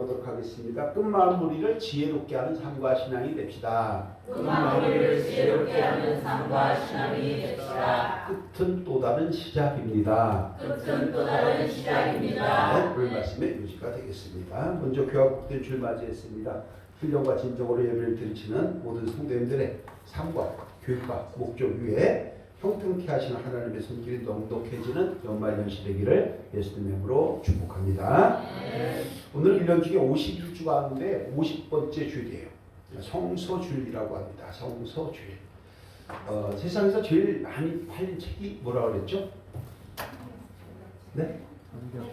보도록 하겠습니다. 끝마무리를 지혜롭게 하는 삶과 신앙이 됩시다. 끝마무리를 지혜롭게 하는 삶과 신앙이 됩시다. 끝은 또 다른 시작입니다. 끝은 또 다른 시작입니다. 네, 오늘 말씀의 요지가 되겠습니다. 먼저 교화복된 줄 맞이했습니다. 신령과 진정으로 예배를 드리시는 모든 성도님들의 삶과 교육과 목적 위에 형통케 하시는 하나님의 손길이 넉넉해지는 연말연시 되기를 예수님의 이름으로 축복합니다. 오늘 1년 중에 52주 가운데 50번째 주일이에요. 성서주일이라고 합니다. 성서주일. 세상에서 제일 많이 팔린 책이 뭐라고 그랬죠? 네?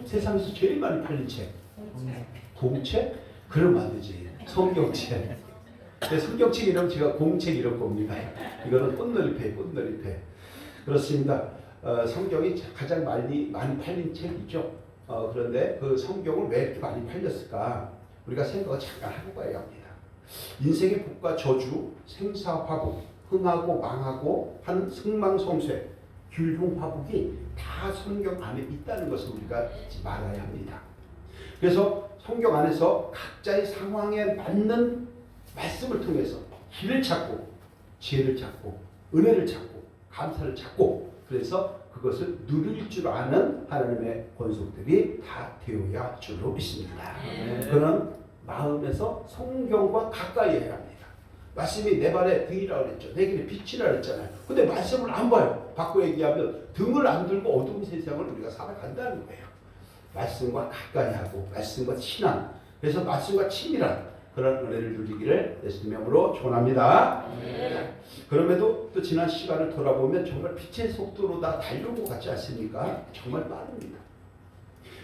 세상에서 제일 많이 팔린 책. 공책? 그러면 안 되지. 성경책. 성경책 이름 제가 공책 이럴 겁니다. 이거는 꽃놀이패, 꽃놀이패. 그렇습니다. 성경이 가장 많이 팔린 책이죠. 그런데 그 성경을 왜 이렇게 많이 팔렸을까? 우리가 생각을 잠깐 하고 가야 합니다. 인생의 복과 저주, 생사화복, 흥하고 망하고 하는 승망성쇠, 귤흉화복이 다 성경 안에 있다는 것을 우리가 잊지 말아야 합니다. 그래서 성경 안에서 각자의 상황에 맞는 말씀을 통해서 길을 찾고 지혜를 찾고 은혜를 찾고 감사를 찾고 그래서 그것을 누릴 줄 아는 하나님의 권속들이 다 되어야 할 줄로 믿습니다. 그는 마음에서 성경과 가까이 해야 합니다. 말씀이 내 발에 등이라고 그랬죠. 내 길에 빛이라고 그랬잖아요. 근데 말씀을 안 봐요. 바꿔 얘기하면 등을 안 들고 어두운 세상을 우리가 살아간다는 거예요. 말씀과 가까이 하고 말씀과 친한, 그래서 말씀과 친밀한 그런 은혜를 누리기를 예수님의 이름으로 축원합니다. 그럼에도 또 지난 시간을 돌아보면 정말 빛의 속도로 다 달려온 것 같지 않습니까? 정말 빠릅니다.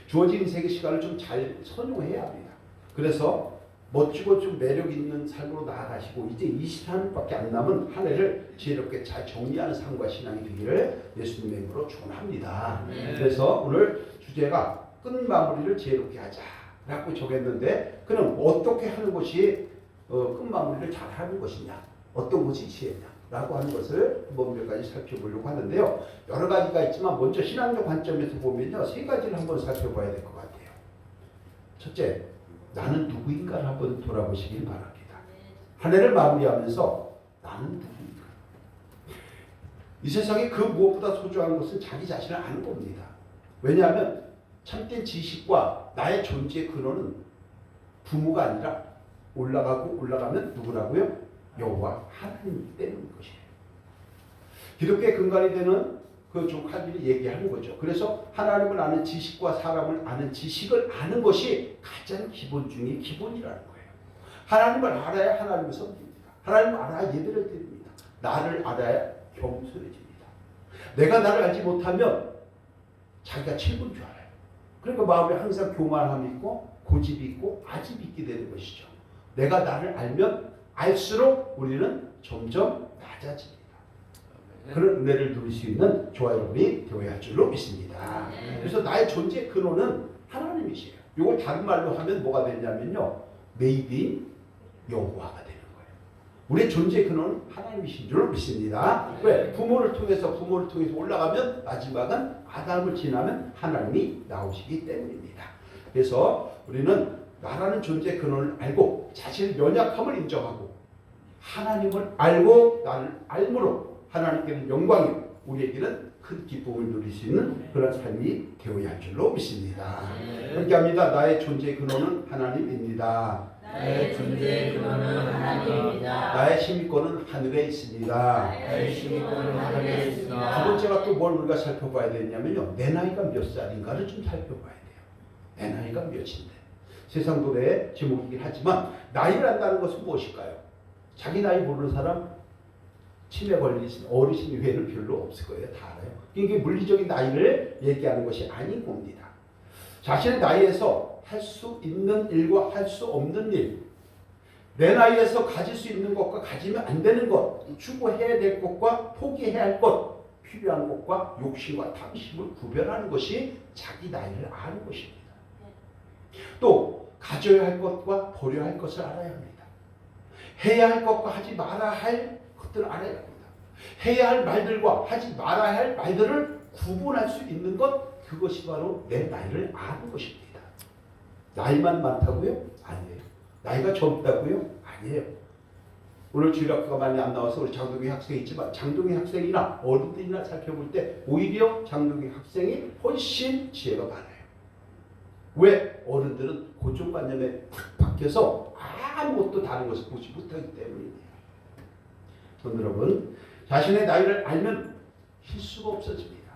주어진 인생의 시간을 좀 잘 선용해야 합니다. 그래서 멋지고 좀 매력 있는 삶으로 나아가시고 이제 23일밖에 안 남은 한 해를 지혜롭게 잘 정리하는 삶과 신앙이 되기를 예수님의 이름으로 축원합니다. 그래서 오늘 주제가 끝마무리를 지혜롭게 하자 라고 정했는데 그럼 어떻게 하는 것이 끝마무리를 잘 하는 것이냐, 어떤 것이 지혜냐 라고 하는 것을 한번 몇 가지 살펴보려고 하는데요. 여러 가지가 있지만 먼저 신앙적 관점에서 보면요, 세 가지를 한번 살펴봐야 될 것 같아요. 첫째, 나는 누구인가를 한번 돌아보시길 바랍니다. 한 해를 마무리하면서 나는 누구인가? 이 세상에 그 무엇보다 소중한 것은 자기 자신을 아는 겁니다. 왜냐하면 참된 지식과 나의 존재의 근원은 부모가 아니라 올라가면 누구라고요? 여호와 하나님이 되는 것이에요. 기독교의 근간이 되는 그 좀 칼빈이 얘기하는 거죠. 그래서 하나님을 아는 지식과 사람을 아는 지식을 아는 것이 가장 기본 중에 기본이라는 거예요. 하나님을 알아야 하나님을 섬깁니다. 하나님을 알아야 예배를 드립니다. 나를 알아야 겸손해집니다. 내가 나를 알지 못하면 자기가 최고인 줄 알아요. 그러니까 마음에 항상 교만함이 있고 고집이 있고 아집이 있게 되는 것이죠. 내가 나를 알면 알수록 우리는 점점 낮아집니다. 그런 은혜를 누릴 수 있는 저와 여러분이 되어야 할 줄로 믿습니다. 그래서 나의 존재의 근원은 하나님이시에요. 이걸 다른 말로 하면 뭐가 되냐면요, Made in 여호와가 되는 거예요. 우리의 존재의 근원은 하나님이신 줄로 믿습니다. 왜? 부모를 통해서 올라가면 마지막은 아담을 지나면 하나님이 나오시기 때문입니다. 그래서 우리는 나라는 존재의 근원을 알고 자신의 연약함을 인정하고 하나님을 알고 나를 알므로 하나님께는 영광이요 우리에게는 큰 기쁨을 누릴 수 있는 그런 삶이 되어야 할 줄로 믿습니다. 그렇게 합니다. 나의 존재의 근원은 하나님입니다. 나의 존재의 근원은 하나님입니다. 나의 힘있고는 하늘에 있습니다. 나의 힘있고는 하늘에 있습니다. 두 번째가 또 뭘 우리가 살펴봐야 되냐면요, 내 나이가 몇 살인가를 좀 살펴봐야 돼요. 내 나이가 몇인데. 세상 노래의 제목이긴 하지만 나이를 안다는 것은 무엇일까요? 자기 나이 모르는 사람 치매 걸리신 어르신 외에는 별로 없을 거예요. 다 알아요. 이게 물리적인 나이를 얘기하는 것이 아닌 겁니다. 자신의 나이에서 할 수 있는 일과 할 수 없는 일, 내 나이에서 가질 수 있는 것과 가지면 안 되는 것, 추구해야 될 것과 포기해야 할 것, 필요한 것과 욕심과 탐심을 구별하는 것이 자기 나이를 아는 것입니다. 또 가져야 할 것과 버려야 할 것을 알아야 합니다. 해야 할 것과 하지 말아야 할 것들을 알아야 합니다. 해야 할 말들과 하지 말아야 할 말들을 구분할 수 있는 것, 그것이 바로 내 나이를 아는 것입니다. 나이만 많다고요? 아니에요. 나이가 젊다고요? 아니에요. 오늘 주일학교가 많이 안 나와서 우리 장동희 학생이 있지만 장동희 학생이나 어른들이나 살펴볼 때 오히려 장동희 학생이 훨씬 지혜가 많아요. 왜? 어른들은 고정관념에 탁 박혀서 아무것도 다른 것을 보지 못하기 때문입니다. 여러분, 자신의 나이를 알면 실수가 없어집니다.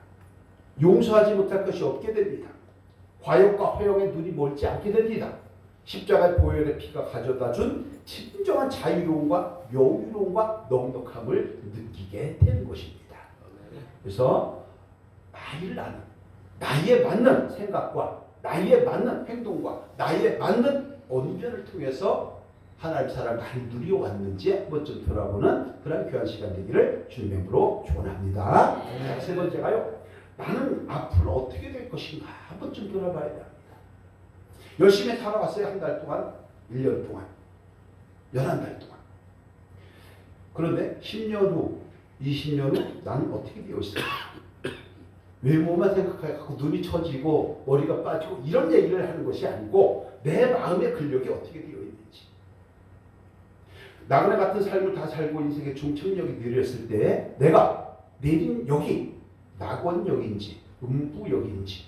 용서하지 못할 것이 없게 됩니다. 과욕과 허영의 눈이 멀지 않게 됩니다. 십자가의 보혈의 피가 가져다준 진정한 자유로움과 여유로움과 넉넉함을 느끼게 되는 것입니다. 그래서 나이를 아는, 나이에 맞는 생각과 나이에 맞는 행동과 나이에 맞는 언변을 통해서 하나님 사랑을 많이 누려왔는지 한번 좀 돌아보는 그런 귀한 시간 되기를 주님의 이름으로 축원합니다. 세 번째가요. 나는 앞으로 어떻게 될 것인가 한번 좀 돌아봐야 합니다. 열심히 살아왔어요. 한 달 동안, 1년 동안, 11달 동안. 그런데 10년 후, 20년 후 나는 어떻게 되어 있을까? 외모만 생각하고 눈이 처지고 머리가 빠지고 이런 얘기를 하는 것이 아니고 내 마음의 근력이 어떻게 되어 있는지. 나그네 같은 삶을 다 살고 인생의 중천력이 내렸을 때 내가 내린 역이 낙원역인지 음부역인지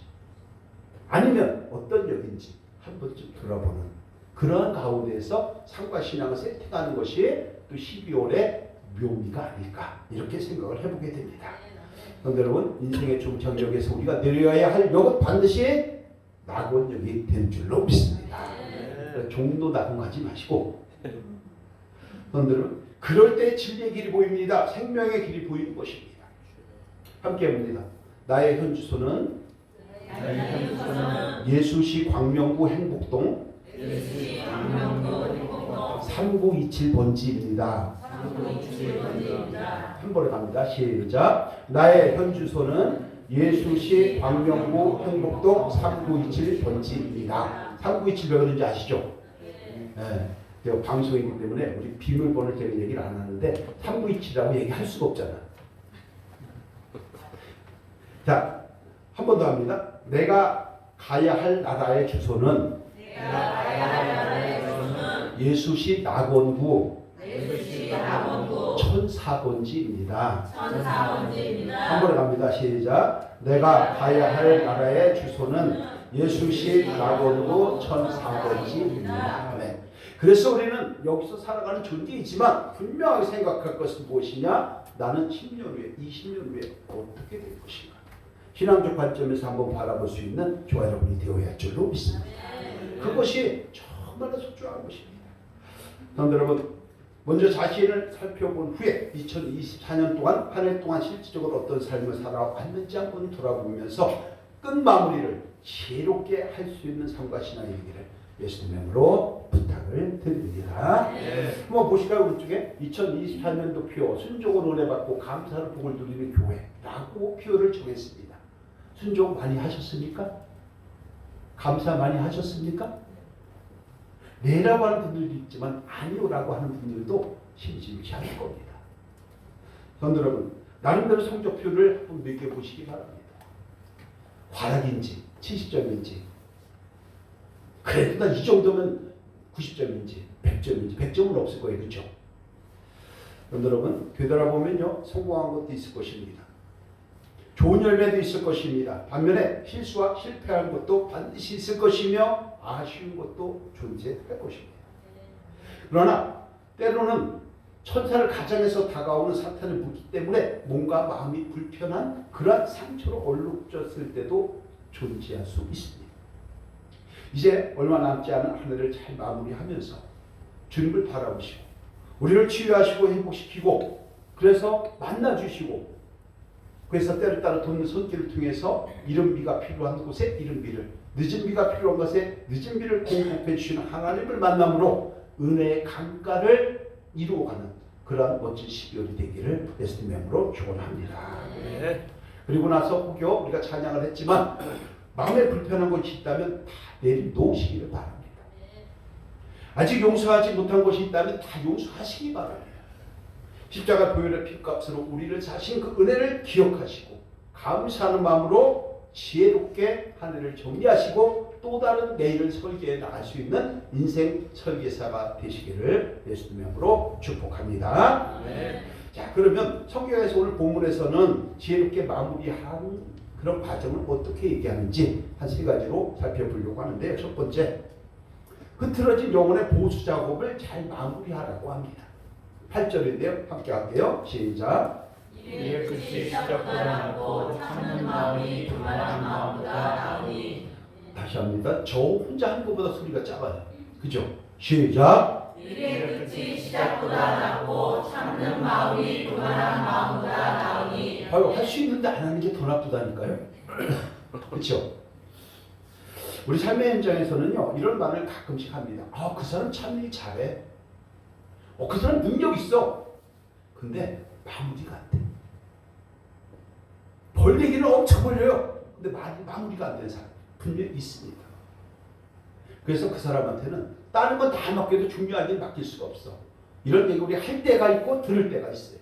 아니면 어떤 역인지 한 번쯤 돌아보는 그러한 가운데에서 삶과 신앙을 세팅하는 것이 또 12월의 묘미가 아닐까 이렇게 생각을 해보게 됩니다. 그런데 여러분 인생의 중천역에서 우리가 내려야 할 역은 반드시 낙원역이 된 줄로 믿습니다. 종로 낙원 가지 마시고 그런데 여러분 그럴 때 진리의 길이 보입니다. 생명의 길이 보이는 것입니다. 함께 봅니다. 나의 현주소는 예수시 광명구 행복동 3927 번지입니다. 한 번에 갑니다. 시작. 나의 현주소는 예수시 광명구 행복동 3927 번지입니다. 3927 왜 그런지 아시죠? 네. 방송이기 때문에 우리 비밀번호를 제가 얘기를 안 하는데 3927이라고 얘기할 수가 없잖아. 자, 한 번 더 합니다. 내가 가야 할 나라의 주소는 예수시 낙원구 1004번지입니다. 한 번에 갑니다. 시작. 내가 가야 할 나라의 주소는 예수시 낙원구 1004번지입니다. 네. 그래서 우리는 여기서 살아가는 존재이지만 분명하게 생각할 것은 무엇이냐? 나는 10년 후에, 20년 후에 어떻게 될 것인가? 신앙적 관점에서 한번 바라볼 수 있는 저와 여러분이 되어야 할 줄로 믿습니다. 그것이 정말로 소중한 것입니다. 그런데 여러분 먼저 자신을 살펴본 후에 2024년 동안 한 해 동안 실질적으로 어떤 삶을 살아왔는지 한번 돌아보면서 끝마무리를 지혜롭게 할 수 있는 삶과 신앙의 길을 예수님의 이름으로 부탁을 드립니다. 한번 보실까요? 오른쪽에 2024년도 표 순종을 은혜받고 감사를 복을 누리는 교회라고 표를 정했습니다. 순종 많이 하셨습니까? 감사 많이 하셨습니까? 네라고 하는 분들도 있지만 아니오라고 하는 분들도 심심치 않을 겁니다. 그런데 여러분 나름대로 성적표를 한번 몇 개 보시기 바랍니다. 과락인지 70점인지 그래도 이 정도면 90점인지 100점인지 100점은 없을 거예요. 그렇죠? 그런데 여러분 되돌아보면요 성공한 것도 있을 것입니다. 좋은 열매도 있을 것입니다. 반면에 실수와 실패한 것도 반드시 있을 것이며 아쉬운 것도 존재할 것입니다. 그러나 때로는 천사를 가장해서 다가오는 사탄의 무기 때문에 뭔가 마음이 불편한 그러한 상처로 얼룩졌을 때도 존재할 수 있습니다. 이제 얼마 남지 않은 한 해를 잘 마무리하면서 주님을 바라보시고 우리를 치유하시고 행복시키고 그래서 만나주시고 그래서 때를 따라 돕는 손길을 통해서 이른 비가 필요한 곳에 이른 비를 늦은 비가 필요한 곳에 늦은 비를 공급해 주시는 하나님을 만남으로 은혜의 강가를 이루어가는 그러한 멋진 12월이 되기를 예수님의 이름으로 축원합니다. 그리고 나서 혹여 우리가 찬양을 했지만 마음에 불편한 것이 있다면 다 내려놓으시기를 바랍니다. 아직 용서하지 못한 것이 있다면 다 용서하시기 바랍니다. 십자가 보혈의 피값으로 우리를 사신 그 은혜를 기억하시고 감사하는 마음으로 지혜롭게 한 해를 정리하시고 또 다른 내일을 설계해 나갈 수 있는 인생 설계사가 되시기를 예수님의 이름으로 축복합니다. 자, 그러면 성경에서 오늘 본문에서는 지혜롭게 마무리한 그런 과정을 어떻게 얘기하는지 한 세 가지로 살펴보려고 하는데요. 첫 번째, 흐트러진 영혼의 보수 작업을 잘 마무리하라고 합니다. 8절인데요. 함께 할게요. 시작. 이를 끝이 시작보다 낫고 참는 마음이 교만한 마음보다 나으니. 다시 합니다. 저 혼자 하는 것보다 소리가 작아요. 그죠? 시작. 이를 끝이 시작보다 낫고 참는 마음이 교만한 마음보다 나으니. 바로 할 수 있는데 안 하는 게 더 나쁘다니까요. 그렇죠? 우리 삶의 현장에서는요, 이런 말을 가끔씩 합니다. 그 사람 참 일 잘해. 그 사람 능력 있어. 근데 마무리가 안 돼. 벌리기는 엄청 벌려요. 근데 마무리가 안 되는 사람 분명히 있습니다. 그래서 그 사람한테는 다른 건 다 맡겨도 중요한 일 맡길 수가 없어. 이런 얘기 우리 할 때가 있고 들을 때가 있어요.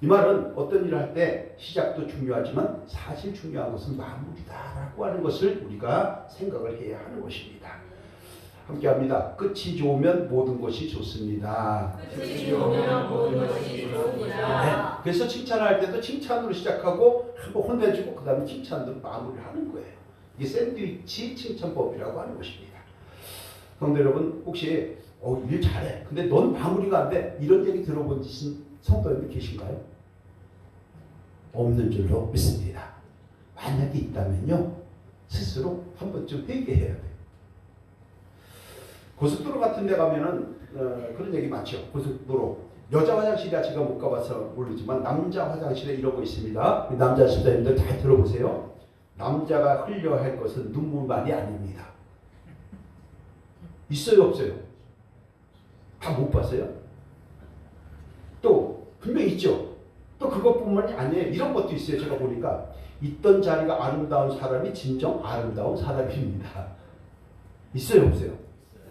이 말은 어떤 일을 할 때 시작도 중요하지만 사실 중요한 것은 마무리다라고 하는 것을 우리가 생각을 해야 하는 것입니다. 함께합니다. 끝이 좋으면 모든 것이 좋습니다. 끝이 좋으면 모든 것이 좋습니다. 네. 그래서 칭찬할 때도 칭찬으로 시작하고 한번 혼내주고 그 다음에 칭찬으로 마무리를 하는 거예요. 이게 샌드위치 칭찬법이라고 하는 것입니다. 그런데 여러분 혹시 일 잘해. 근데 넌 마무리가 안 돼. 이런 얘기 들어본 성도님들 계신가요? 없는 줄로 믿습니다. 만약에 있다면요. 스스로 한 번쯤 회개해야 돼요. 고속도로 같은 데 가면은 그런 얘기 많죠. 고속도로. 여자 화장실이라 제가 못 가봐서 모르지만 남자 화장실에 이런 거 있습니다. 남자 집사님들 잘 들어보세요. 남자가 흘려야 할 것은 눈물만이 아닙니다. 있어요 없어요? 다 못 봤어요? 또 분명히 있죠. 또 그것뿐만이 아니에요. 이런 것도 있어요. 제가 보니까 있던 자리가 아름다운 사람이 진정 아름다운 사람입니다. 있어요 없어요?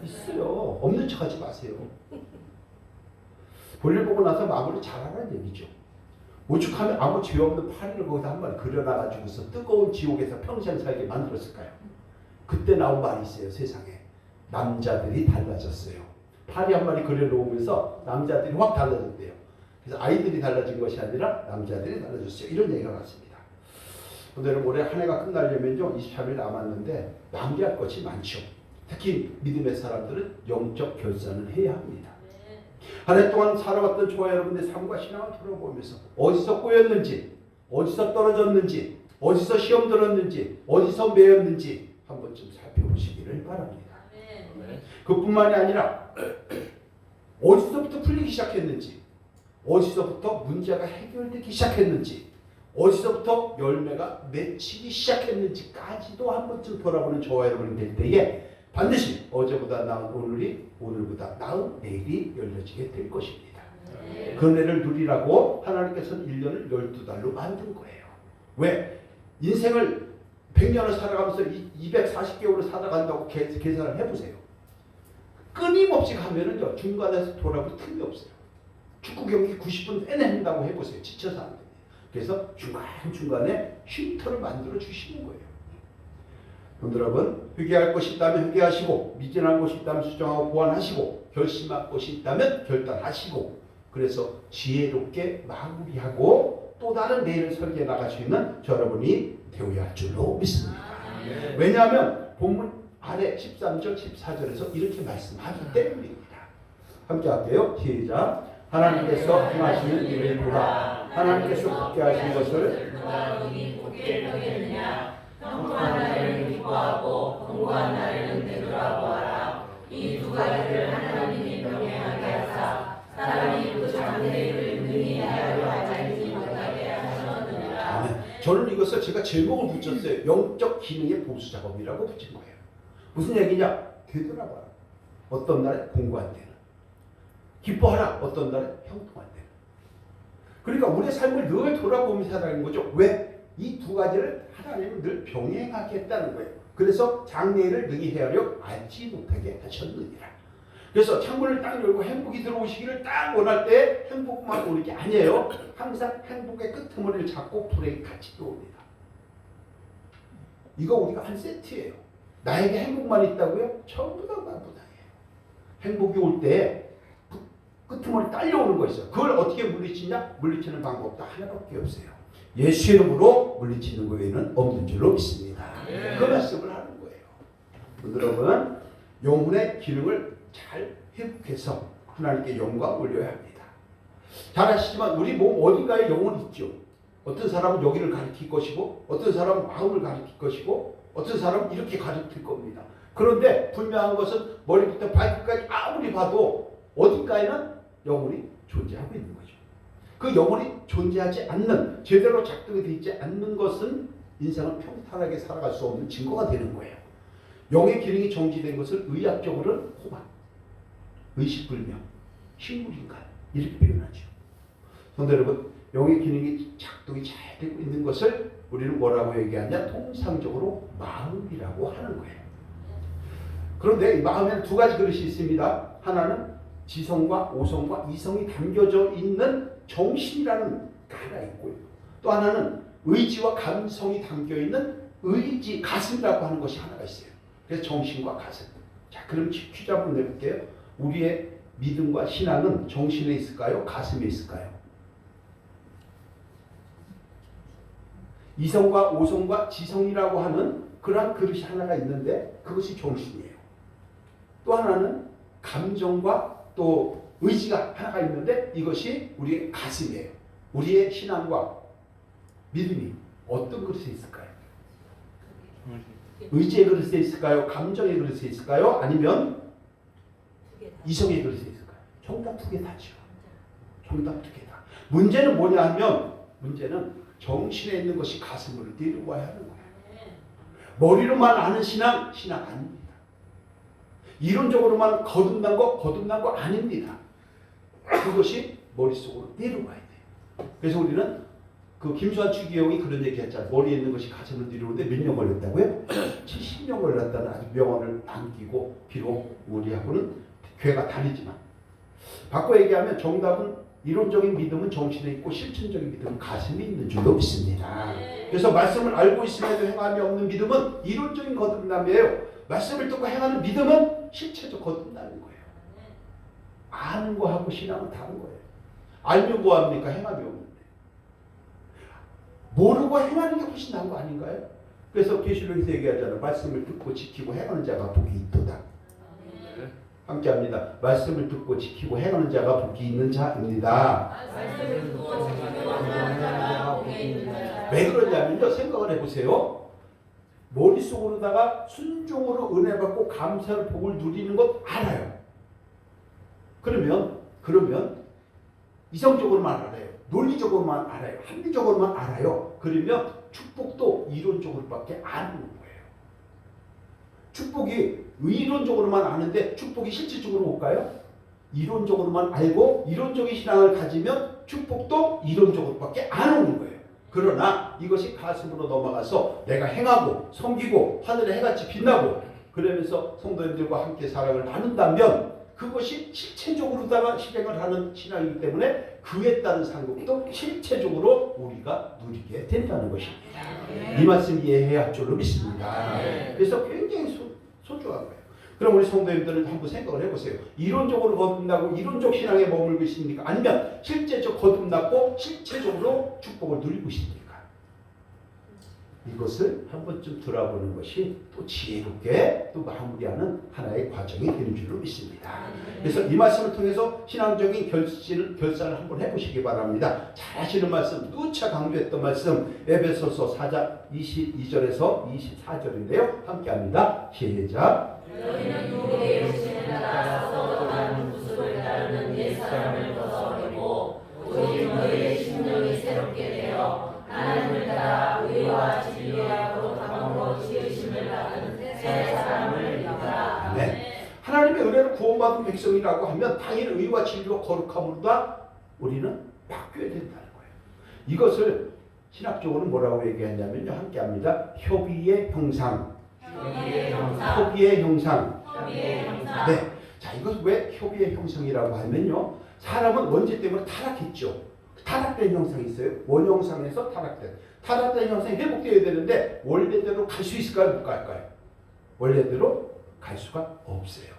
있어요. 없는 척 하지 마세요. 볼일 보고 나서 마무리 잘하라는 얘기죠. 오죽하면 아무 죄 없는 파리를 거기다 한 마리 그려놔가지고서 뜨거운 지옥에서 평생 살게 만들었을까요? 그때 나온 말이 있어요. 세상에. 남자들이 달라졌어요. 파리 한 마리 그려놓으면서 남자들이 확 달라졌대요. 그래서 아이들이 달라진 것이 아니라 남자들이 달라졌어요. 이런 얘기가 나왔습니다. 그런데 여러분 올해 한 해가 끝나려면요 23일 남았는데 낭비할 것이 많죠. 특히 믿음의 사람들은 영적 결산을 해야 합니다. 한 해 동안 살아왔던 저와 여러분의 삶과 신앙을 돌아보면서 어디서 꼬였는지, 어디서 떨어졌는지, 어디서 시험 들었는지, 어디서 매였는지 한 번쯤 살펴보시기를 바랍니다. 그뿐만이 아니라 어디서부터 풀리기 시작했는지, 어디서부터 문제가 해결되기 시작했는지, 어디서부터 열매가 맺히기 시작했는지까지도 한 번쯤 돌아보는 저와 여러분이 될 때에 반드시 어제보다 나은 오늘이, 오늘보다 나은 내일이 열려지게 될 것입니다. 그 은혜를 누리라고 하나님께서는 1년을 12달로 만든 거예요. 왜? 인생을 100년을 살아가면서 240개월을 살아간다고 계산을 해보세요. 끊임없이 가면은요 중간에서 돌아볼 틈이 없어요. 축구 경기 90분 내내 한다고 해보세요. 지쳐서 안 됩니다. 그래서 중간중간에 쉼터를 만들어 주시는 거예요. 여러분 회개할 것이 있다면 회개하시고 미진한 것이 있다면 수정하고 보완하시고 결심할 것이 있다면 결단하시고 그래서 지혜롭게 마무리하고 또 다른 내일을 설계해 나갈 수 있는 여러분이 되어야 할 줄로 믿습니다. 왜냐하면 본문 아래 13절 14절에서 이렇게 말씀하기 때문입니다. 함께 할게요. 시작. 하나님께서 행하시는 일을 보라. 하나님께서 굳게 하신 것을 누가 능히 굳게 평했느냐. 평안한 날에는 기뻐하고 공고한 날에는 되돌아보아라. 이 두 가지를 하나님이 병행하게 하사 사람이 그 장래를 능히 헤아려 알지 못하게 하셨느니라. 아멘. 저는 이것을 제가 제목을 붙였어요. 영적 기능의 보수 작업이라고 붙인 거예요. 무슨 얘기냐? 되돌아봐라. 어떤 날에 공고한 때는 기뻐하라. 어떤 날에 형통한 때는. 그러니까 우리의 삶을 늘 돌아보면서 살아가는 거죠. 왜? 이 두 가지를 하나님은 늘 병행하겠다는 거예요. 그래서 장래를 능히 헤아려 알지 못하게 하셨느니라. 그래서 창문을 딱 열고 행복이 들어오시기를 딱 원할 때 행복만 오는 게 아니에요. 항상 행복의 끄트머리를 잡고 브레이크 같이 들어옵니다. 이거 우리가 한 세트예요. 나에게 행복만 있다고요? 전부 다 마부당해요. 행복이 올 때 끄트머리 딸려오는 거 있어요. 그걸 어떻게 물리치냐? 물리치는 방법도 하나밖에 없어요. 예수 이름으로 물리치는 거 외에는 없는 줄로 믿습니다. 그 말씀을 하는 거예요. 여러분, 영혼의 기능을 잘 회복해서 하나님께 영광 올려야 합니다. 잘 아시지만 우리 몸 어딘가에 영혼이 있죠. 어떤 사람은 여기를 가리킬 것이고, 어떤 사람은 마음을 가리킬 것이고, 어떤 사람은 이렇게 가리킬 겁니다. 그런데 분명한 것은 머리부터 발끝까지 아무리 봐도 어딘가에는 영혼이 존재하고 있는 거죠. 그 영혼이 존재하지 않는, 제대로 작동이 되지 않는 것은 인생을 평탄하게 살아갈 수 없는 증거가 되는 거예요. 영의 기능이 정지된 것을 의학적으로는 호박, 의식불명, 식물인간 이렇게 표현하죠. 성도 여러분, 영의 기능이 작동이 잘 되고 있는 것을 우리는 뭐라고 얘기하냐? 통상적으로 마음이라고 하는 거예요. 그런데 이 마음에는 두 가지 그릇이 있습니다. 하나는 지성과 오성과 이성이 담겨져 있는 정신이라는 게 하나 있고요. 또 하나는 의지와 감성이 담겨있는 의지, 가슴이라고 하는 것이 하나가 있어요. 그래서 정신과 가슴. 자, 그럼 퀴즈 한번 내볼게요. 우리의 믿음과 신앙은 정신에 있을까요? 가슴에 있을까요? 이성과 오성과 지성이라고 하는 그러한 그릇이 하나가 있는데 그것이 정신이에요. 또 하나는 감정과 또 의지가 하나가 있는데 이것이 우리의 가슴이에요. 우리의 신앙과 믿음이 어떤 그릇에 있을까요? 의지의 그릇에 있을까요? 감정의 그릇에 있을까요? 아니면 이성의 그릇에 있을까요? 정답 두 개 다죠. 정답 두 개 다. 문제는 뭐냐 하면 문제는 정신에 있는 것이 가슴으로 내려와야 하는 거예요. 머리로만 아는 신앙 아닙니다. 이론적으로만 거듭난 거 아닙니다. 그것이 머릿속으로 내려와야 돼요. 그래서 우리는 그 김수환 추기경이 그런 얘기 했잖아요. 머리에 있는 것이 가슴으로 내려오는데 몇 년 걸렸다고요? 70년 걸렸다는 아주 명언을 남기고, 비록 우리하고는 괴가 다르지만 바꿔 얘기하면 정답은 이론적인 믿음은 정신에 있고 실천적인 믿음은 가슴에 있는 줄로 믿습니다. 그래서 말씀을 알고 있음에도 행함이 없는 믿음은 이론적인 거듭남이에요. 말씀을 듣고 행하는 믿음은 실체적 거듭나는 거예요. 아는 거하고 신앙은 다른 거예요. 알면 뭐합니까? 행함이 없는데. 모르고 행하는 게 훨씬 나은 거 아닌가요? 그래서 계시록에서 얘기하잖아요. 말씀을 듣고 지키고 행하는 자가 복이 있도다. 함께합니다. 말씀을 듣고 지키고 행하는 자가 복이 있는 자입니다. 왜 그러냐면요. 생각을 해보세요. 머릿속으로다가 순종으로 은혜 받고 감사를 복을 누리는 것 알아요. 그러면 이성적으로만 알아요. 논리적으로만 알아요. 합리적으로만 알아요. 그러면 축복도 이론적으로밖에 안 하는 거예요. 축복이 이론적으로만 아는데 축복이 실질적으로 올까요? 이론적으로만 알고 이론적인 신앙을 가지면 축복도 이론적으로밖에 안 오는 거예요. 그러나 이것이 가슴으로 넘어가서 내가 행하고 섬기고 하늘에 해같이 빛나고 그러면서 성도님들과 함께 사랑을 나눈다면 그것이 실체적으로다가 실행을 하는 신앙이기 때문에 그에 따른 상급도 실체적으로 우리가 누리게 된다는 것입니다. 이 말씀 이해해야 할 줄로 믿습니다. 그래서 굉장히 소중한 거예요. 그럼 우리 성도님들은 한번 생각을 해보세요. 이론적으로 거듭나고 이론적 신앙에 머물고 있습니까? 아니면 실제적 거듭났고 실체적으로 축복을 누리고 있습니까? 이것을 한 번쯤 돌아보는 것이 또 지혜롭게 또 마무리하는 하나의 과정이 되는 줄로 믿습니다. 그래서 이 말씀을 통해서 신앙적인 결산을 한번 해보시기 바랍니다. 잘 아시는 말씀, 누차 강조했던 말씀 에베소서 4장 22절에서 24절인데요. 함께합니다. 시작. 너희는 육의 욕심을 따라서 나는 구속을 따르는 옛사람을 벗어버리고 오직 너희의 심령이 새롭게 되어 하나님을 따라 의와 진리와 거룩함으로 지으심을 받은 새 사람을 입으라. 네. 하나님의 은혜로 구원받은 백성이라고 하면 당연히 의와 진리와 거룩함으로 다 우리는 바뀌어야 된다는 거예요. 이것을 신학적으로 뭐라고 얘기하냐면요. 함께합니다. 협의의 형상. 협의의 형상. 네. 자, 이것 왜 협의의 형상이라고 하면요. 사람은 원죄 때문에 타락했죠. 타락된 형상이 있어요. 원형상에서 타락된 형상이 회복되어야 되는데 원래대로 갈 수 있을까요? 못 갈까요? 원래대로 갈 수가 없어요.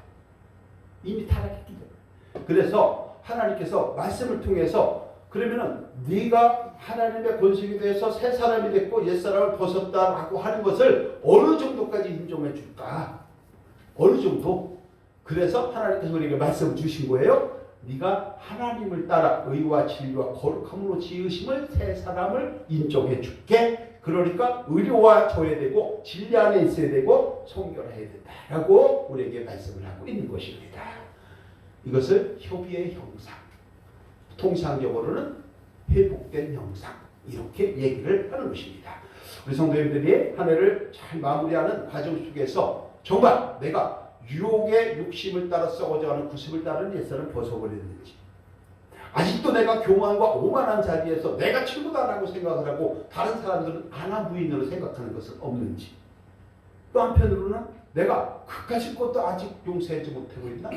이미 타락했기 때문에. 그래서 하나님께서 말씀을 통해서 그러면은 네가 하나님의 권속이 돼서 새 사람이 됐고 옛 사람을 벗었다라고 하는 것을 어느 정도까지 인정해 줄까? 어느 정도? 그래서 하나님께서 우리에게 말씀을 주신 거예요. 네가 하나님을 따라 의와 진리와 거룩함으로 지으심을 새 사람을 인정해 줄게. 그러니까 의로와 져야 되고 진리 안에 있어야 되고 성결해야 된다라고 우리에게 말씀을 하고 있는 것입니다. 이것을 협의의 형상, 통상적으로는 회복된 형상 이렇게 얘기를 하는 것입니다. 우리 성도님들이 한 해를 잘 마무리하는 과정 속에서 정말 내가 유혹의 욕심을 따라 썩어져가는 구습을 따르는 옛사람을 벗어버렸는지, 아직도 내가 교만과 오만한 자리에서 내가 최고다라고 생각을 하고 다른 사람들은 아나무인으로 생각하는 것은 없는지, 또 한편으로는 내가 그까짓 것도 아직 용서하지 못하고 있나?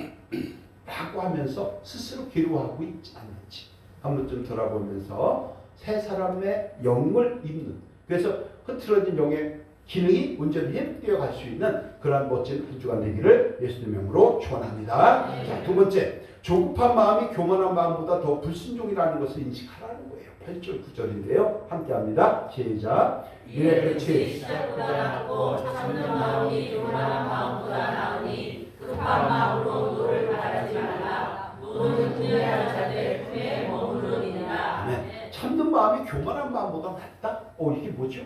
라고 하면서 스스로 괴로워하고 있지 않는지 한번 좀 돌아보면서 새 사람의 영을 입는, 그래서 흐트러진 영의 기능이 온전히 회복되어 갈 수 있는 그러한 멋진 한 주간 되기를 예수님 이름으로 축원합니다. 자, 두 번째, 조급한 마음이 교만한 마음보다 더 불순종이라는 것을 인식하라는 거예요. 8절 9절인데요. 함께합니다. 시작. 이내 끝이 시작보다 낫고 참는 마음이 교만한 마음보다 나으니 급한 마음으로 노를 바라지 말라. 노는 분해하는 자들 품에 머무르니라. 네. 참는 마음이 교만한 마음보다 낫다? 이게 뭐죠?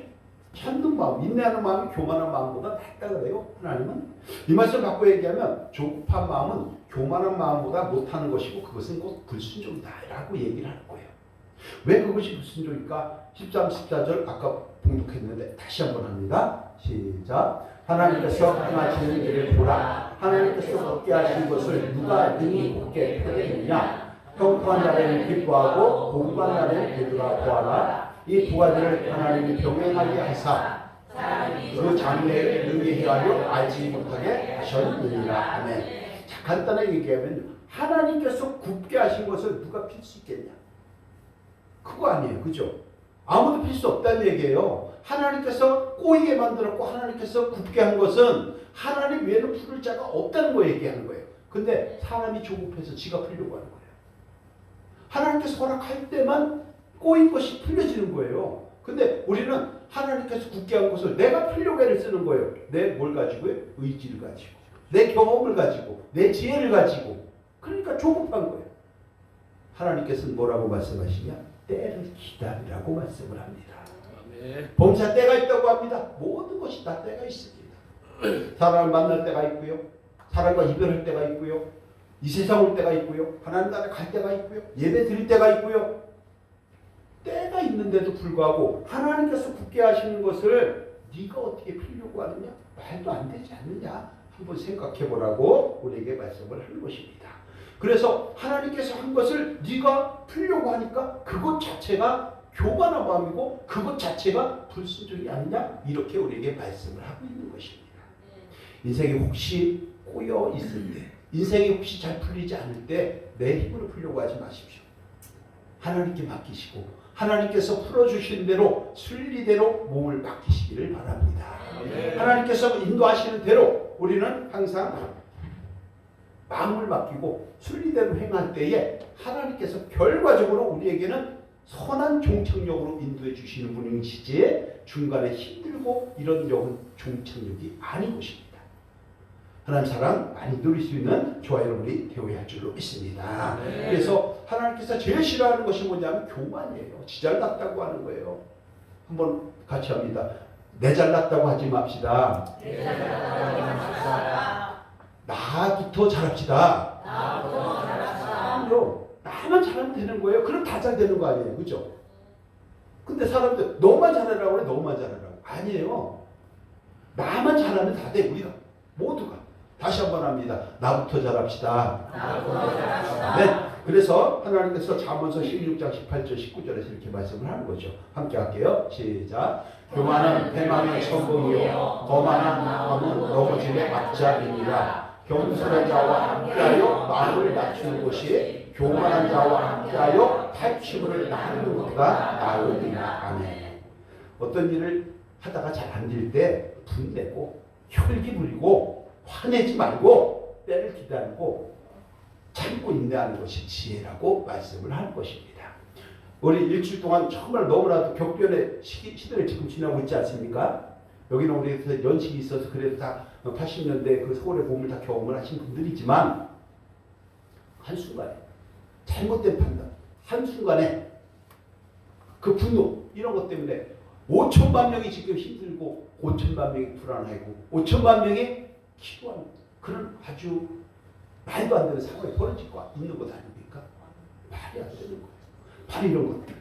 참는 마음, 인내하는 마음이 교만한 마음보다 낫다 그래요. 하나님은 이 말씀 갖고 얘기하면 조급한 마음은 교만한 마음보다 못하는 것이고 그것은 곧 불순종이다 라고 얘기를 하는 거예요. 왜 그것이 불순종일까? 13, 14절 아까 봉독했는데 다시 한번 합니다. 시작. 하나님께서 행하시는 일을 보라. 하나님께서 걷게 하신 것을 누가 능히 걷게 하겠느냐. 평안한 날에는 기뻐하고 공부한 날에는 되돌아 보아라. 이 두 가지를 하나님이 병행하게 하사 그 장래에 능히 행하려 알지 못하게 하셨느니라. 아멘. 자, 간단하게 얘기하면 하나님께서 굽게 하신 것을 누가 필 수 있겠냐? 그거 아니에요. 그죠? 아무도 필 수 없다는 얘기예요. 하나님께서 꼬이게 만들었고 하나님께서 굽게 한 것은 하나님 외에는 풀을 자가 없다는 거 얘기하는 거예요. 근데 사람이 조급해서 지가 풀려고 하는 거예요. 하나님께서 허락할 때만 꼬인 것이 풀려지는 거예요. 근데 우리는 하나님께서 굳게 한 것을 내가 풀려고 애를 쓰는 거예요. 내 뭘 가지고요? 의지를 가지고, 내 경험을 가지고, 내 지혜를 가지고. 그러니까 조급한 거예요. 하나님께서는 뭐라고 말씀하시냐? 때를 기다리라고 말씀을 합니다. 범사 때가 있다고 합니다. 모든 것이 다 때가 있습니다. 사람을 만날 때가 있고요. 사람과 이별할 때가 있고요. 이 세상 올 때가 있고요. 하나님 나라에 갈 때가 있고요. 예배 드릴 때가 있고요. 때가 있는데도 불구하고 하나님께서 굳게 하시는 것을 네가 어떻게 풀려고 하느냐? 말도 안 되지 않느냐? 한번 생각해 보라고 우리에게 말씀을 하는 것입니다. 그래서 하나님께서 한 것을 네가 풀려고 하니까 그것 자체가 교만한 마음이고 그것 자체가 불순종이 아니냐? 이렇게 우리에게 말씀을 하고 있는 것입니다. 인생이 혹시 꼬여 있을 때, 인생이 혹시 잘 풀리지 않을 때 내 힘으로 풀려고 하지 마십시오. 하나님께 맡기시고 하나님께서 풀어주신 대로 순리대로 몸을 맡기시기를 바랍니다. 하나님께서 인도하시는 대로 우리는 항상 마음을 맡기고 순리대로 행할 때에 하나님께서 결과적으로 우리에게는 선한 종착역으로 인도해 주시는 분이시지 중간에 힘들고 이런 적은 종착역이 아닌 것입니다. 하나님 사랑 많이 누릴 수 있는 저와 여러분이 되어야 할 줄로 믿습니다. 그래서 하나님께서 제일 싫어하는 것이 뭐냐면 교만이에요. 지 잘났다고 하는 거예요. 한번 같이 합니다. 내 잘났다고 하지 맙시다. 나부터 잘합시다. 나만 잘하면 되는 거예요. 그럼 다 잘 되는 거 아니에요. 그죠? 근데 사람들 너만 잘하라고 그래. 너만 잘하라고. 아니에요. 나만 잘하면 다 돼. 우리가 모두가. 다시 한번 합니다. 나부터 잘합시다. 네. 그래서 하나님께서 잠언서 16장 18절 19절에서 이렇게 말씀을 하는 거죠. 함께 할게요. 시작. 교만은 패망의 선봉이요 거만한 마음은 넘어짐의 앞잡이니라. 겸손한 자와 함께하여 마음을 낮추는 것이 교만한 자와 함께하여 탈취물을 나누는 것보다 나으니라. 아멘. 어떤 일을 하다가 잘 안 될 때 분내고 혈기 부리고 화내지 말고 때를 기다리고 참고 인내하는 것이 지혜라고 말씀을 하는 것입니다. 우리 일주일 동안 정말 너무나도 격변의 시대를 지금 지나고 있지 않습니까? 여기는 우리 연식이 있어서 그래도 다 80년대 그 서울의 봄을 다 경험을 하신 분들이지만 한순간에 잘못된 판단, 한순간에 그 분노 이런 것 때문에 5천만 명이 지금 힘들고 5천만 명이 불안하고 5천만 명이 기도하는 그런 아주 말도 안 되는 상황이 벌어지고 있는 것 아닙니까? 말이 안 되는 거예요. 바로 이런 것들.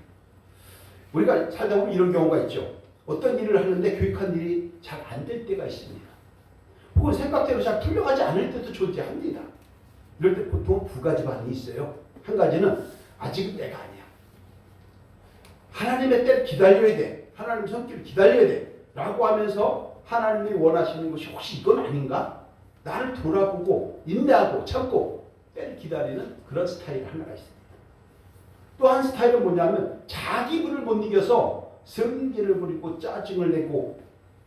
우리가 살다 보면 이런 경우가 있죠. 어떤 일을 하는데 교육한 일이 잘 안 될 때가 있습니다. 혹은 생각대로 잘 풀려가지 않을 때도 존재합니다. 이럴 때 보통 두 가지 반응이 있어요. 한 가지는 아직은 내가 아니야. 하나님의 때를 기다려야 돼. 하나님 손길을 기다려야 돼. 라고 하면서 하나님이 원하시는 것이 혹시 이건 아닌가? 나를 돌아보고 인내하고 참고 때를 기다리는 그런 스타일 하나가 있습니다. 또 한 스타일은 뭐냐면 자기 불을 못 이겨서 성질을 부리고 짜증을 내고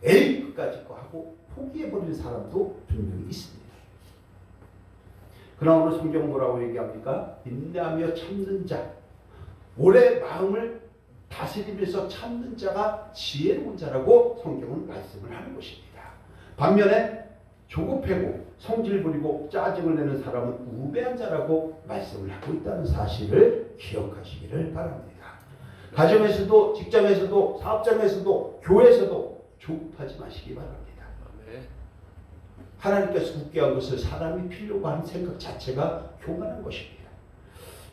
에이 끝까지 거 하고 포기해버리는 사람도 분명히 있습니다. 그러나 오늘 성경은 뭐라고 얘기합니까? 인내하며 참는 자, 오래 마음을 다스리면서 참는 자가 지혜로운 자라고 성경은 말씀을 하는 것입니다. 반면에 조급해고 성질 부리고 짜증을 내는 사람은 우매한 자라고 말씀을 하고 있다는 사실을 기억하시기를 바랍니다. 가정에서도 직장에서도 사업장에서도 교회에서도 조급하지 마시기 바랍니다. 하나님께서 굳게 한 것을 사람이 필요로 하는 생각 자체가 교만한 것입니다.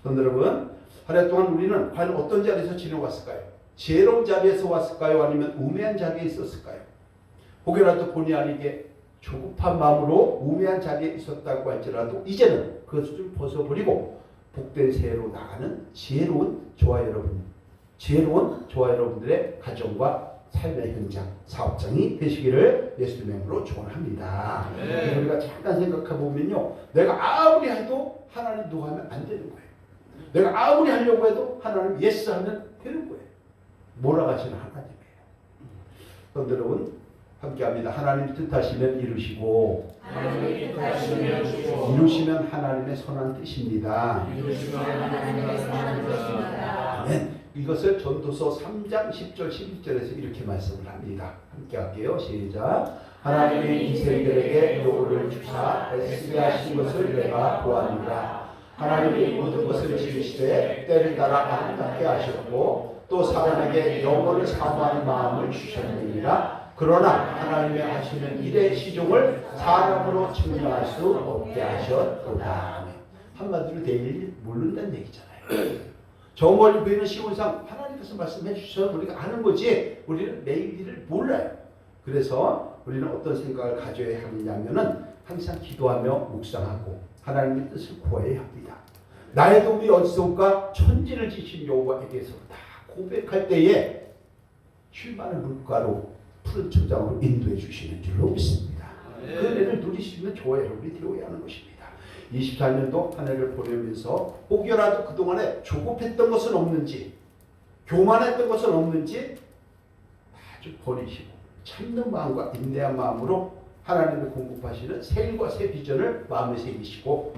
여러분, 한 해 동안 우리는 과연 어떤 자리에서 지내왔을까요? 지혜로운 자리에서 왔을까요? 아니면 우매한 자리에 있었을까요? 혹여라도 본의 아니게 조급한 마음으로 우매한 자리에 있었다고 할지라도 이제는 그것을 좀 벗어버리고 복된 새해로 나가는 지혜로운 저와 여러분들의 가정과 삶의 현장, 사업장이 되시기를 예수님의 이름으로 축원합니다. 우리가 잠깐 생각해 보면요, 내가 아무리 해도 하나님 누가 하면 안 되는 거예요. 내가 아무리 하려고 해도 하나님 예스 하면 되는 거예요. 몰아가시는 하나님이에요. 여러분 함께합니다. 하나님 뜻하시면 이루시고, 이루시면 하나님의 선한 뜻입니다. 아멘. 이것을 전도서 3장 10절 11절에서 이렇게 말씀을 합니다. 함께 할게요. 시작. 하나님이 이스라엘에게 노를 주사 애쓰게 하신 것을 내가 보았노라. 하나님이 모든 것을 지으시되 때를 따라 아름답게 하셨고 또 사람에게 영원을 사모하는 마음을 주셨느니라. 그러나 하나님의 하시는 일의 시종을 사람으로 측량할 수 없게 하셨도다. 한마디로 내일 모른다는 얘기잖아요. 저 멀리 보이는 시온상 하나님께서 말씀해 주셔서 우리가 아는 거지 우리는 내일 일을 몰라요. 그래서 우리는 어떤 생각을 가져야 하느냐면은 항상 기도하며 묵상하고 하나님의 뜻을 구해야 합니다. 나의 도움이 어디서 올까? 천지를 지신 여호와에게서다 고백할 때에 쉴만한 물가로 푸른 초장으로 인도해 주시는 줄로 믿습니다. 그 은혜를 누릴 수 있는 저와 여러분이 되어야 하는 것입니다. 24년도 한 해를 보내면서 혹여라도 그동안에 조급했던 것은 없는지 교만했던 것은 없는지 아주 버리시고 참는 마음과 인내한 마음으로 하나님의 공급하시는 새 일과 새 비전을 마음에 새기시고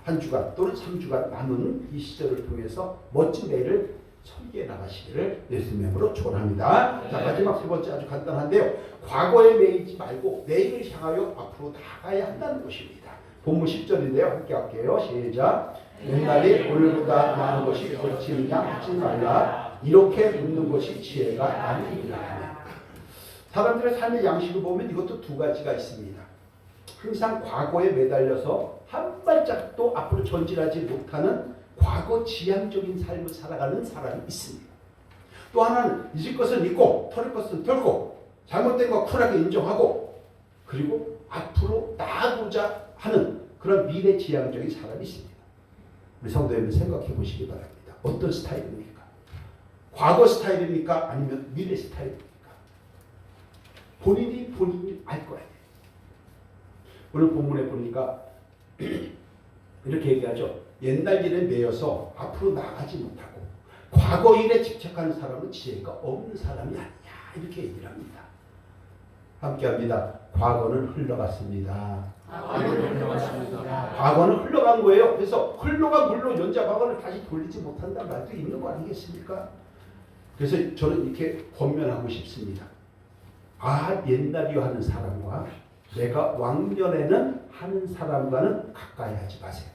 한 주간 또는 3주간 남은 이 시절을 통해서 멋진 내일을 설계해 나가시기를 예수님의 이름으로 축원합니다. 자, 마지막 세 번째 아주 간단한데요. 과거에 매이지 말고 내일을 향하여 앞으로 나가야 한다는 것입니다. 본문 10절인데요. 함께 할게요. 시작. 옛날이 오늘보다 나은 것이 옳지느냐 하지 말라. 이렇게 묻는 것이 지혜가 아니니라. 사람들의 삶의 양식을 보면 이것도 두 가지가 있습니다. 항상 과거에 매달려서 한 발짝도 앞으로 전진하지 못하는 과거 지향적인 삶을 살아가는 사람이 있습니다. 또 하나는 잊을 것은 잊고 털을 것은 털고 잘못된 거 쿨하게 인정하고 그리고 앞으로 나아가고자 하는 그런 미래 지향적인 사람이 있습니다. 우리 성도 여러분 생각해 보시기 바랍니다. 어떤 스타일입니까? 과거 스타일입니까? 아니면 미래 스타일입니까? 본인이 알 거예요. 오늘 본문에 보니까 이렇게 얘기하죠. 옛날 일에 매여서 앞으로 나가지 못하고 과거 일에 집착하는 사람은 지혜가 없는 사람이 아니냐 이렇게 얘기를 합니다. 함께합니다. 과거는 흘러갔습니다. 과거는 흘러간 거예요. 그래서 흘러간 물로 연자 과거를 다시 돌리지 못한다는 말도 있는 거 아니겠습니까? 그래서 저는 이렇게 권면하고 싶습니다. 옛날이요 하는 사람과 내가 왕년에는 하는 사람과는 가까이 하지 마세요.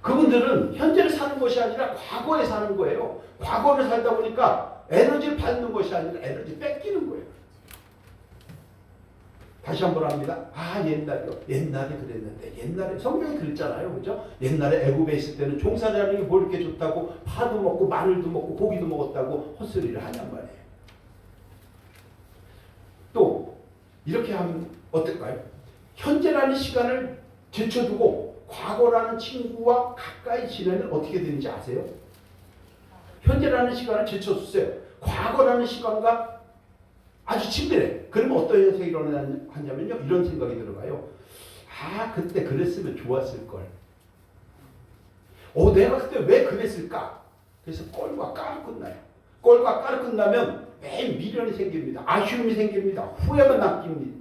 그분들은 현재를 사는 것이 아니라 과거에 사는 거예요. 과거를 살다 보니까 에너지를 받는 것이 아니라 에너지 뺏기는 거예요. 다시 한번 합니다. 옛날에 그랬는데 옛날에 성경이 그랬잖아요. 그죠? 옛날에 애굽에 있을 때는 종살이라는 게 뭘 이렇게 좋다고 파도 먹고 마늘도 먹고 고기도 먹었다고 헛소리를 하냔 말이에요. 또 이렇게 하면 어떨까요? 현재라는 시간을 제쳐두고 과거라는 친구와 가까이 지내면 어떻게 되는지 아세요? 현재라는 시간을 제쳐두세요. 과거라는 시간과 아주 친밀해. 그러면 어떤 현상이 일어나냐면요. 이런 생각이 들어가요. 그때 그랬으면 좋았을걸. 내가 그때 왜 그랬을까? 그래서 꼴과 까로 끝나요. 꼴과 까로 끝나면 매일 미련이 생깁니다. 아쉬움이 생깁니다. 후회만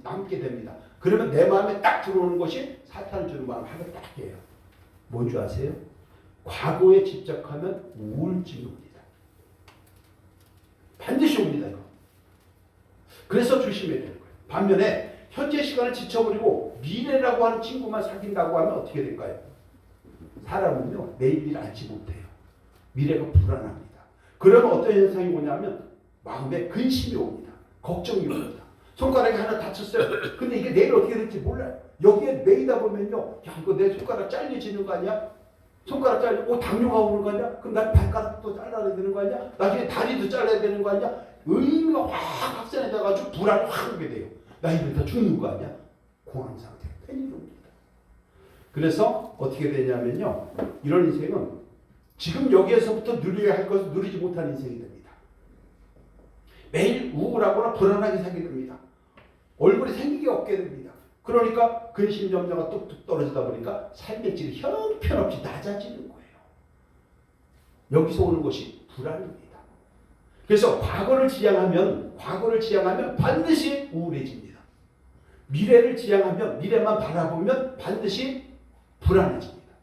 남게 됩니다. 그러면 내 마음에 딱 들어오는 것이 사탄이 주는 마음 하나 딱이에요. 뭔지 아세요? 과거에 집착하면 우울증이 옵니다. 반드시 옵니다. 이거. 그래서 조심해야 되는 거예요. 반면에 현재 시간을 지쳐버리고 미래라고 하는 친구만 사귄다고 하면 어떻게 될까요? 사람은요. 내일 일 알지 못해요. 미래가 불안합니다. 그러면 어떤 현상이 오냐면 마음에 근심이 옵니다. 걱정이 옵니다. 손가락이 하나 다쳤어요. 근데 이게 내일 어떻게 될지 몰라요. 여기에 매이다 보면요. 이거 내 손가락 잘려지는 거 아니야? 손가락 잘려, 당뇨가 오는 거 아니야? 그럼 나 발가락도 잘라야 되는 거 아니야? 나중에 다리도 잘라야 되는 거 아니야? 의미가 확 확산해져가지고 불안이 확 오게 돼요. 나 이러다 죽는 거 아니야? 공황 상태, 패닉이 옵니다. 그래서 어떻게 되냐면요. 이런 인생은 지금 여기에서부터 누려야 할 것을 누리지 못하는 인생이 됩니다. 매일 우울하거나 불안하게 살게 됩니다. 얼굴이 생기게 없게 됩니다. 그러니까 근심 염려가 뚝뚝 떨어지다 보니까 삶의 질이 형편없이 낮아지는 거예요. 여기서 오는 것이 불안입니다. 그래서 과거를 지향하면 반드시 우울해집니다. 미래를 지향하면 미래만 바라보면 반드시 불안해집니다.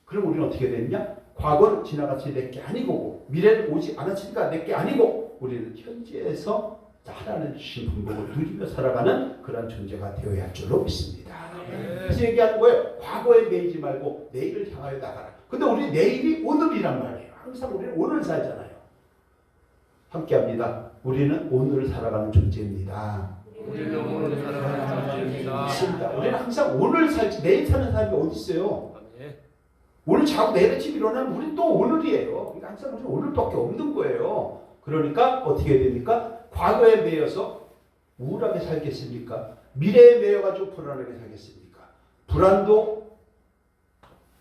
그럼 우리는 어떻게 되느냐? 과거는 지나갔으니 내게 아니고 미래는 오지 않았으니까 내게 아니고 우리는 현재에서 하나님 주신 분복을 누리며 살아가는 그런 존재가 되어야 할 줄로 믿습니다. 그래서 얘기하는 거예요. 과거에 매이지 말고 내일을 향하여 나가라. 근데 우리 내일이 오늘이란 말이에요. 항상 우리는 오늘 살잖아요. 함께합니다. 우리는 오늘을 살아가는 존재입니다. 우리는 오늘 살아가는 존재입니다. 맞습니다. 우리는 항상 오늘 살지 내일 사는 사람이 어디 있어요? 오늘 자고 내일 아침 일어나면 우리는 또 오늘이에요. 그러니까 항상 우리는 오늘밖에 없는 거예요. 그러니까 어떻게 해야 됩니까? 과거에 매여서 우울하게 살겠습니까? 미래에 매여가지고 불안하게 살겠습니까? 불안도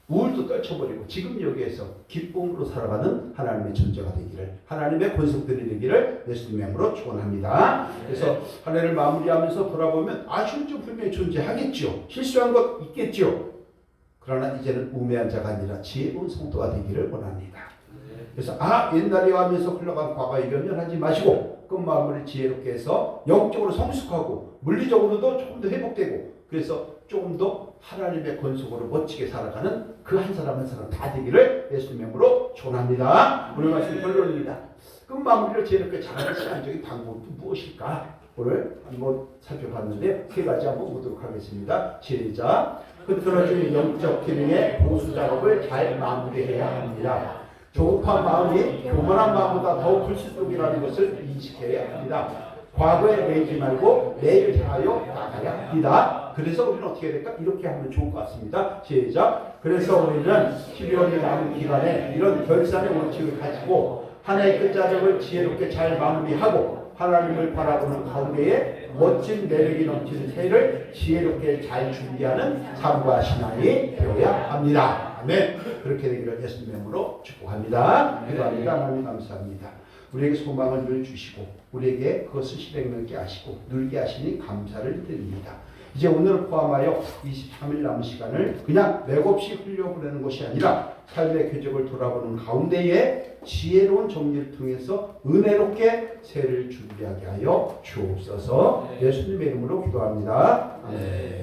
우울도 떨쳐버리고 지금 여기에서 기쁨으로 살아가는 하나님의 존재가 되기를, 하나님의 권속들이 되기를 예수님의 이름으로 축원합니다. 그래서 한 해를 마무리하면서 돌아보면 아쉬운 점 분명히 존재하겠죠. 실수한 것 있겠죠. 그러나 이제는 우매한 자가 아니라 지혜로운 성도가 되기를 원합니다. 그래서 옛날에 하면서 흘러간 과거에 연연하지 마시고 끝마무리를 지혜롭게 해서 영적으로 성숙하고 물리적으로도 조금 더 회복되고 그래서 조금 더 하나님의 권속으로 멋지게 살아가는 그 한 사람 한 사람 다 되기를 예수님의 이름으로 축원합니다. 오늘 말씀 결론입니다. 끝마무리를 지혜롭게 잘하는 시간적인 방법은 무엇일까? 오늘 한번 살펴봤는데 세 가지 한번 보도록 하겠습니다. 시작. 흐트러진 영적 기능의 보수 작업을 잘 마무리해야 합니다. 조급한 마음이 교만한 마음보다 더 불순종이라는 것을 인식해야 합니다. 과거에 매이지 말고 내일을 향하여 나가야 합니다. 그래서 우리는 어떻게 될까? 이렇게 하면 좋을 것 같습니다. 시작. 그래서 우리는 12월이 남은 기간에 이런 결산의 원칙을 가지고 한 해의 끝자락을 지혜롭게 잘 마무리하고 하나님을 바라보는 가운데에 멋진 매력이 넘치는 새해를 지혜롭게 잘 준비하는 삶과 신앙이 되어야 합니다. 아멘. 그렇게 되기를 예수님의 이름으로 축복합니다. 기도합니다. 하나님 감사합니다. 우리에게 소망을 늘 주시고 우리에게 그것을 실행하게 하시고 누리게 하시니 감사를 드립니다. 이제 오늘을 포함하여 23일 남은 시간을 그냥 맥없이 흘려보내는 것이 아니라 삶의 궤적을 돌아보는 가운데에 지혜로운 정리를 통해서 은혜롭게 새해를 준비하게 하여 주옵소서. 예수님의 이름으로 기도합니다. 아멘.